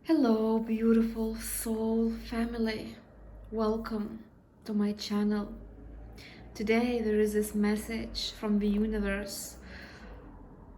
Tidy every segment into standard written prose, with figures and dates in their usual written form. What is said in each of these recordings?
Hello, beautiful soul family. Welcome to my channel. Today, there is this message from the universe.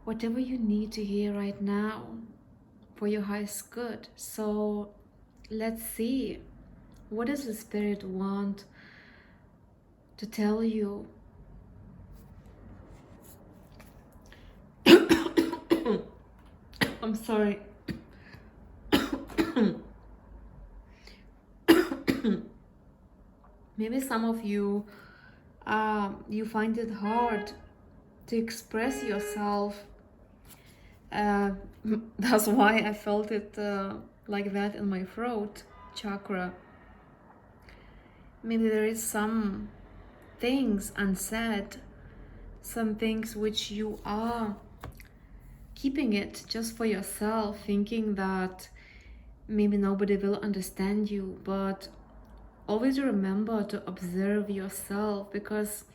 Whatever you need to hear right now for your highest good. So, let's see. What does the Spirit want to tell you? I'm sorry. Maybe some of you you find it hard to express yourself. uh, that's why I felt it like that in my throat chakra. Maybe there is some things unsaid, some things which you are keeping it just for yourself, thinking that maybe nobody will understand you. But always remember to observe yourself, because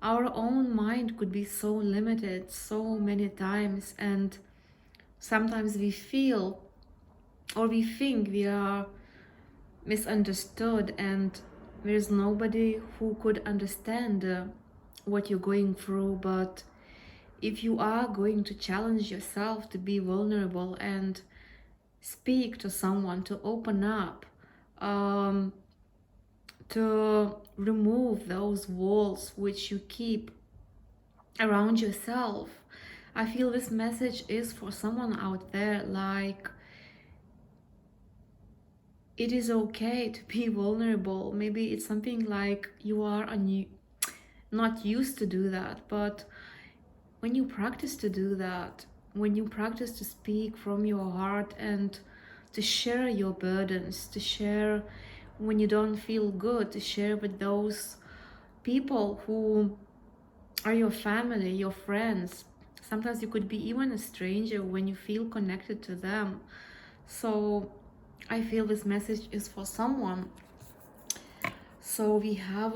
our own mind could be so limited so many times, and sometimes we feel or we think we are misunderstood, and there's nobody who could understand what you're going through. But if you are going to challenge yourself to be vulnerable and speak to someone, to open up, um, to remove those walls which you keep around yourself, I feel this message is for someone out there. Like, it is okay to be vulnerable. Maybe it's something like you are not used to do that, but when you practice to do that, when you practice to speak from your heart and to share your burdens, to share when you don't feel good, to share with those people who are your family, your friends. Sometimes you could be even a stranger when you feel connected to them. So I feel this message is for someone. So we have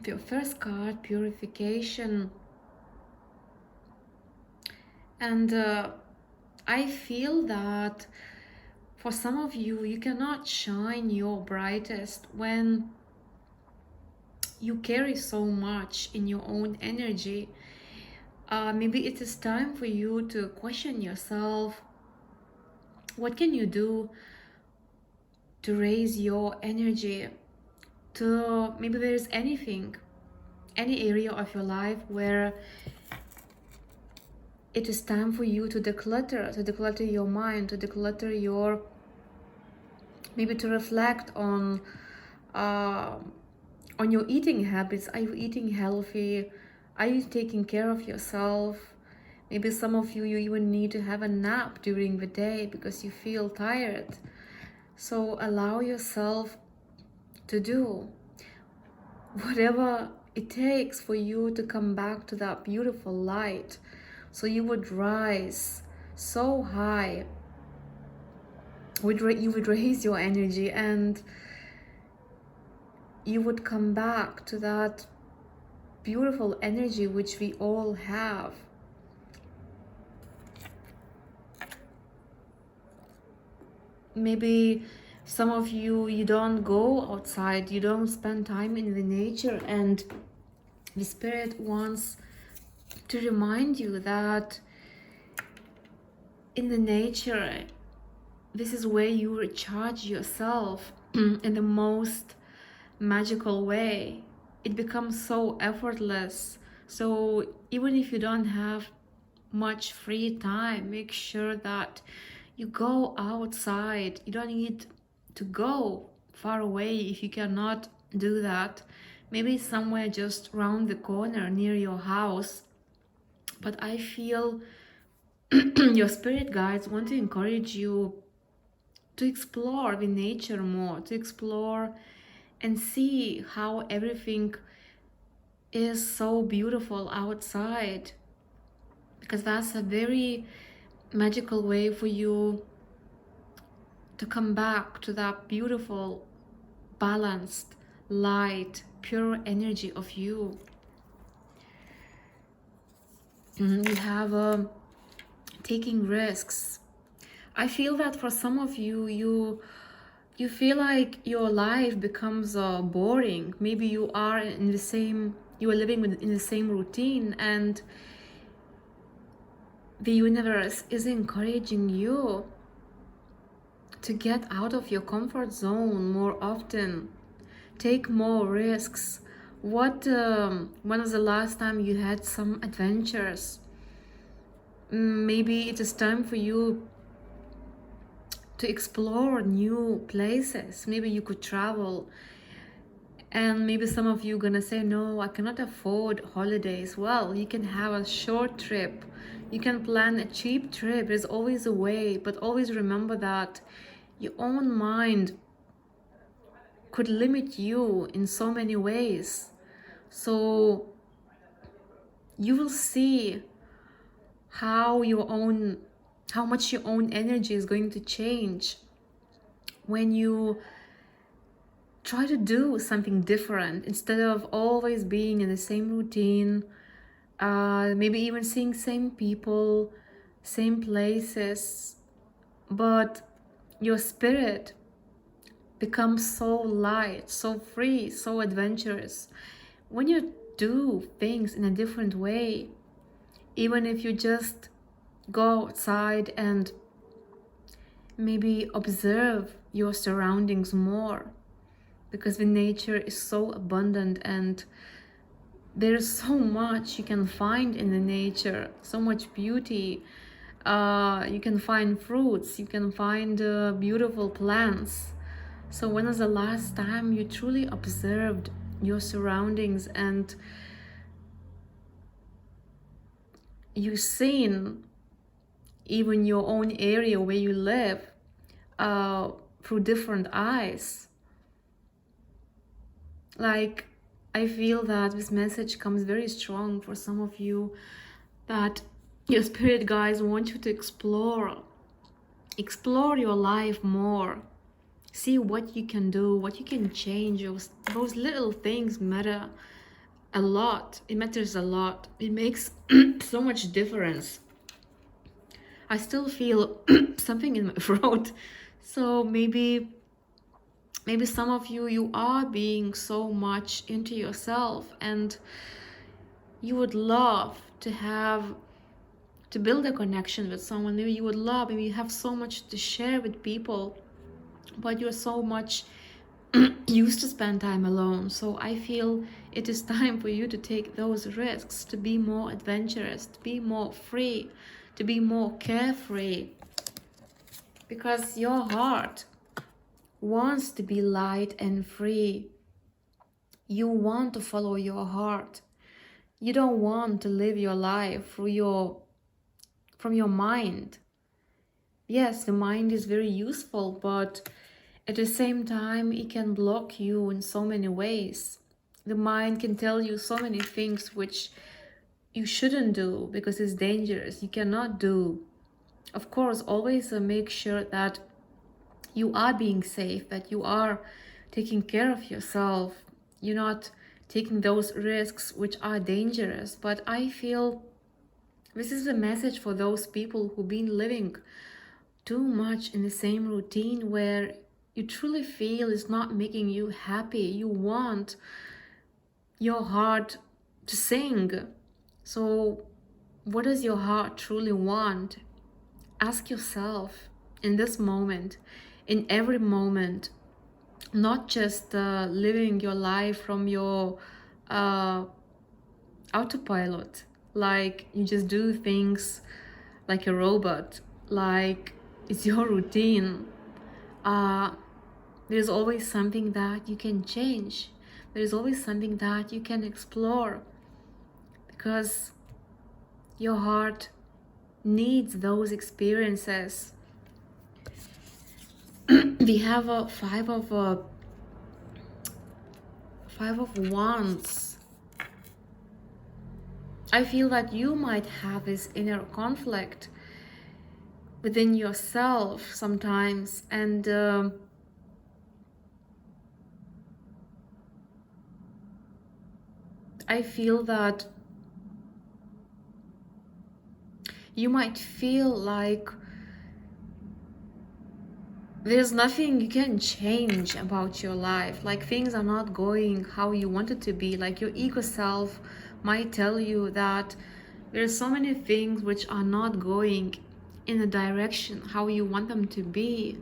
the first card, purification. And I feel that for some of you, you cannot shine your brightest when you carry so much in your own energy. Maybe it is time for you to question yourself. What can you do to raise your energy? To maybe there is anything, any area of your life where it is time for you to declutter your mind, to declutter your, maybe to reflect uh, on your eating habits. Are you eating healthy? Are you taking care of yourself? Maybe some of you even need to have a nap during the day because you feel tired. So allow yourself to do whatever it takes for you to come back to that beautiful light, so you would rise so high, you would raise your energy, and you would come back to that beautiful energy which we all have. Maybe some of you, you don't go outside, you don't spend time in the nature, and the Spirit wants to remind you that in the nature, this is where you recharge yourself in the most magical way. It becomes so effortless. So even if you don't have much free time, make sure that you go outside. You don't need to go far away if you cannot do that. Maybe somewhere just around the corner near your house. But I feel your spirit guides want to encourage you to explore the nature more, to explore and see how everything is so beautiful outside, because that's a very magical way for you to come back to that beautiful, balanced, light, pure energy of you. We have taking risks. I feel that for some of you, you feel like your life becomes boring. Maybe you are living in the same routine, and the universe is encouraging you to get out of your comfort zone more often, take more risks. When was the last time you had some adventures? Maybe it is time for you to explore new places. Maybe you could travel. And maybe some of you gonna say, no, I cannot afford holidays. Well, you can have a short trip. You can plan a cheap trip. There's always a way, but always remember that your own mind could limit you in so many ways. So you will see how how much your own energy is going to change when you try to do something different instead of always being in the same routine, maybe even seeing same people, same places, but your spirit becomes so light, so free, so adventurous when you do things in a different way. Even if you just go outside and maybe observe your surroundings more, because the nature is so abundant and there's so much you can find in the nature, so much beauty. You can find fruits, you can find beautiful plants. So when was the last time you truly observed your surroundings and you seen even your own area where you live through different eyes? Like, I feel that this message comes very strong for some of you, that your spirit guides want you to explore your life more, see what you can do, what you can change. Those little things matter a lot. It matters a lot. It makes so much difference. I still feel something in my throat. So maybe some of you are being so much into yourself, and you would love to build a connection with someone. Maybe you have so much to share with people, but you're so much used to spend time alone. So I feel it is time for you to take those risks, to be more adventurous, to be more free, to be more carefree, because your heart wants to be light and free. You want to follow your heart. You don't want to live your life from your mind. Yes, the mind is very useful, but at the same time, it can block you in so many ways. The mind can tell you so many things which you shouldn't do because it's dangerous. You cannot do. Of course, always make sure that you are being safe, that you are taking care of yourself. You're not taking those risks which are dangerous. But I feel this is a message for those people who've been living too much in the same routine where you truly feel it's not making you happy. You want your heart to sing. So what does your heart truly want? Ask yourself in this moment, in every moment, not just living your life from your uh, autopilot, like you just do things like a robot, like it's your routine. There's always something that you can change. There's always something that you can explore, because your heart needs those experiences. We have a five of wands. I feel that you might have this inner conflict within yourself sometimes, and I feel that you might feel like there's nothing you can change about your life. Like, things are not going how you want it to be. Like, your ego self might tell you that there's so many things which are not going in the direction how you want them to be.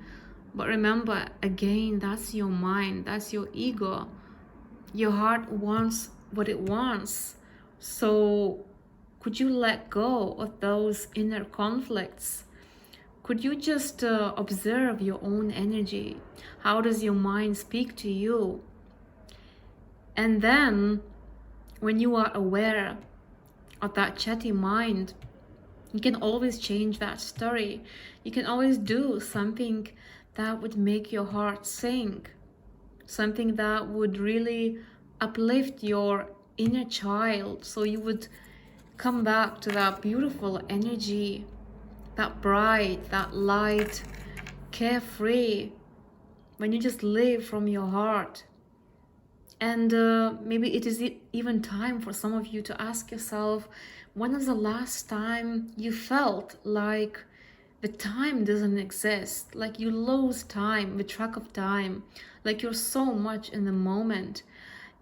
But remember, again, that's your mind, that's your ego. Your heart wants what it wants. So could you let go of those inner conflicts? Could you just observe your own energy? How does your mind speak to you? And then, when you are aware of that chatty mind, you can always change that story. You can always do something that would make your heart sing, something that would really uplift your inner child, so you would come back to that beautiful energy, that bright, that light, carefree, when you just live from your heart. And maybe it is even time for some of you to ask yourself, when was the last time you felt like the time doesn't exist, like you lose time, the track of time, like you're so much in the moment,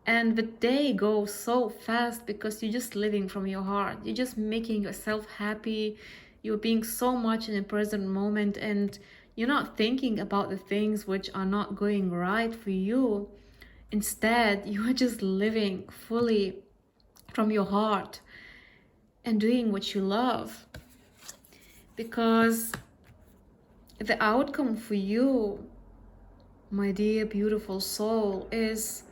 and the day goes so fast because you're just living from your heart, you're just making yourself happy, you're being so much in the present moment, and you're not thinking about the things which are not going right for you. Instead, you are just living fully from your heart and doing what you love, because the outcome for you, my dear beautiful soul, is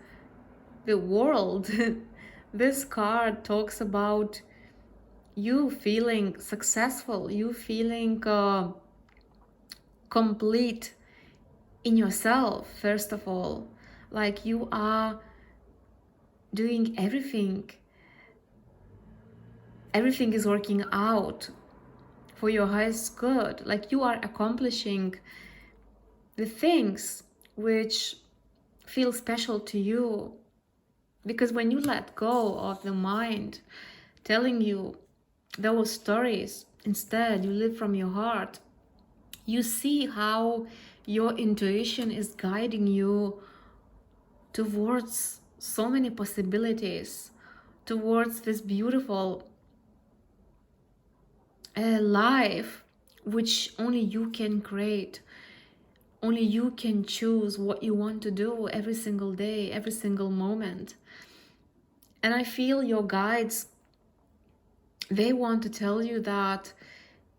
the world. This card talks about you feeling successful, you feeling complete in yourself, first of all. Like, you are doing everything is working out for your highest good. Like, you are accomplishing the things which feel special to you. Because when you let go of the mind telling you those stories, instead you live from your heart, you see how your intuition is guiding you towards so many possibilities, towards this beautiful life which only you can create. Only you can choose what you want to do every single day, every single moment. And I feel your guides, they want to tell you that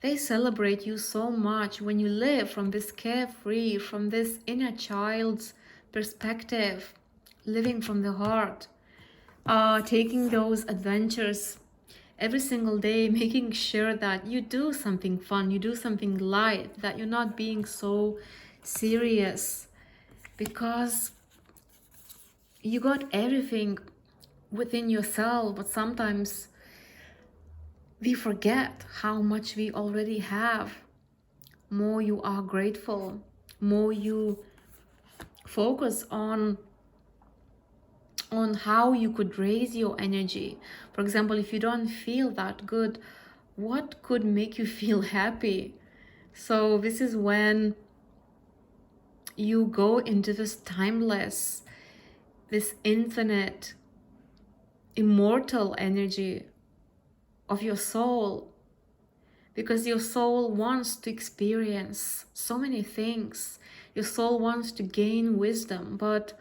they celebrate you so much when you live from this carefree, from this inner child's perspective, living from the heart, taking those adventures every single day, making sure that you do something fun, you do something light, that you're not being so serious, because you got everything within yourself. But sometimes we forget how much we already have. More you are grateful, more you focus on how you could raise your energy. For example, if you don't feel that good, what could make you feel happy? So this is when you go into this timeless, this infinite, immortal energy of your soul, because your soul wants to experience so many things. Your soul wants to gain wisdom, but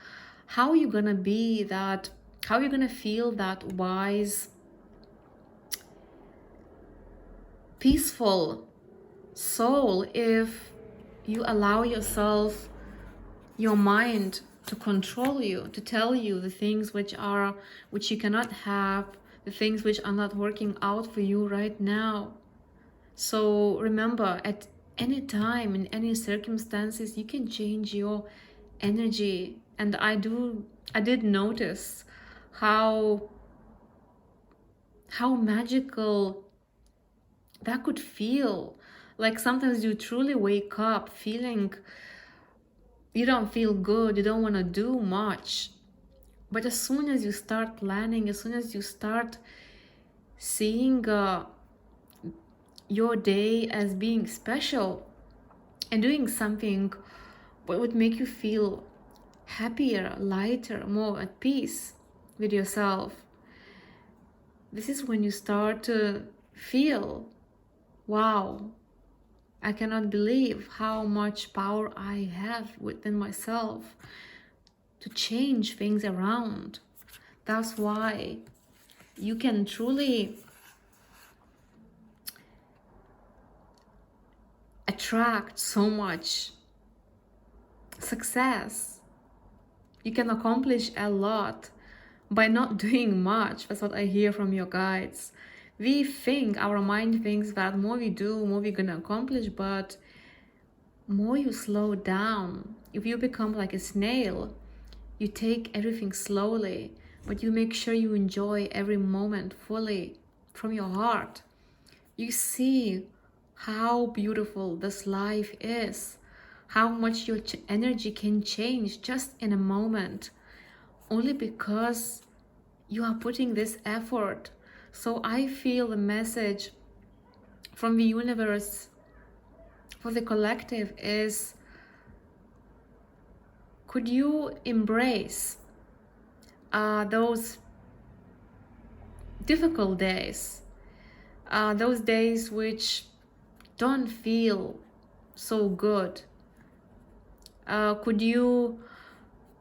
how are you gonna be that, how are you gonna feel that wise, peaceful soul if you allow yourself, your mind, to control you, to tell you the things which you cannot have, the things which are not working out for you right now? So remember, at any time, in any circumstances, you can change your energy. And I did notice how magical that could feel. Like, sometimes you truly wake up feeling you don't feel good, you don't want to do much. But as soon as you start planning, as soon as you start seeing your day as being special and doing something what would make you feel happier, lighter, more at peace with yourself. This is when you start to feel, wow, I cannot believe how much power I have within myself to change things around. That's why you can truly attract so much success. You can accomplish a lot by not doing much. That's what I hear from your guides. We think, our mind thinks that more we do, more we're gonna accomplish, but more you slow down. If you become like a snail, you take everything slowly, but you make sure you enjoy every moment fully from your heart. You see how beautiful this life is, how much your energy can change just in a moment, only because you are putting this effort. So I feel the message from the universe for the collective is, could you embrace those difficult days, those days which don't feel so good? Could you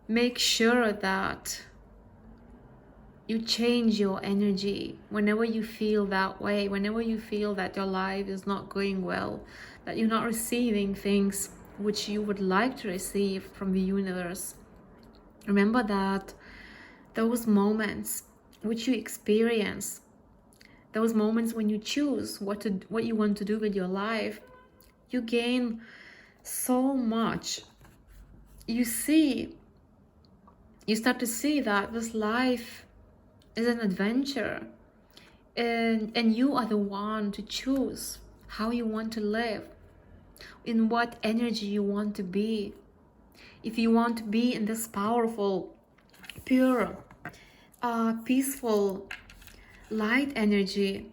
make sure that you change your energy whenever you feel that way, whenever you feel that your life is not going well, that you're not receiving things which you would like to receive from the universe? Remember that those moments which you experience, those moments when you choose what you want to do with your life, you gain so much. You start to see that this life is an adventure, and you are the one to choose how you want to live, in what energy you want to be. If you want to be in this powerful, pure, peaceful, light energy,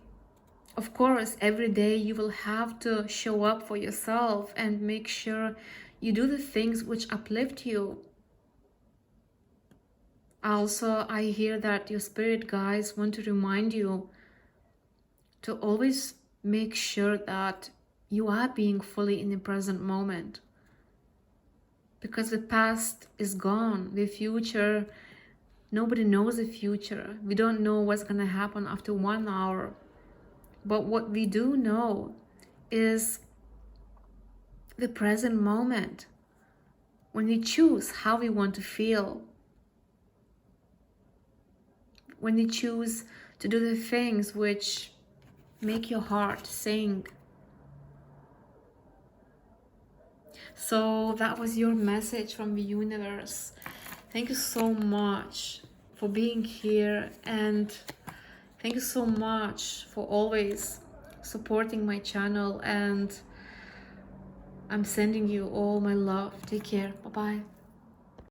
of course, every day you will have to show up for yourself and make sure you do the things which uplift you. Also, I hear that your spirit guides want to remind you to always make sure that you are being fully in the present moment. Because the past is gone, the future, nobody knows the future. We don't know what's gonna happen after 1 hour. But what we do know is the present moment, when we choose how we want to feel, when you choose to do the things which make your heart sing. So that was your message from the universe. Thank you so much for being here, and thank you so much for always supporting my channel, and I'm sending you all my love. Take care. Bye-bye.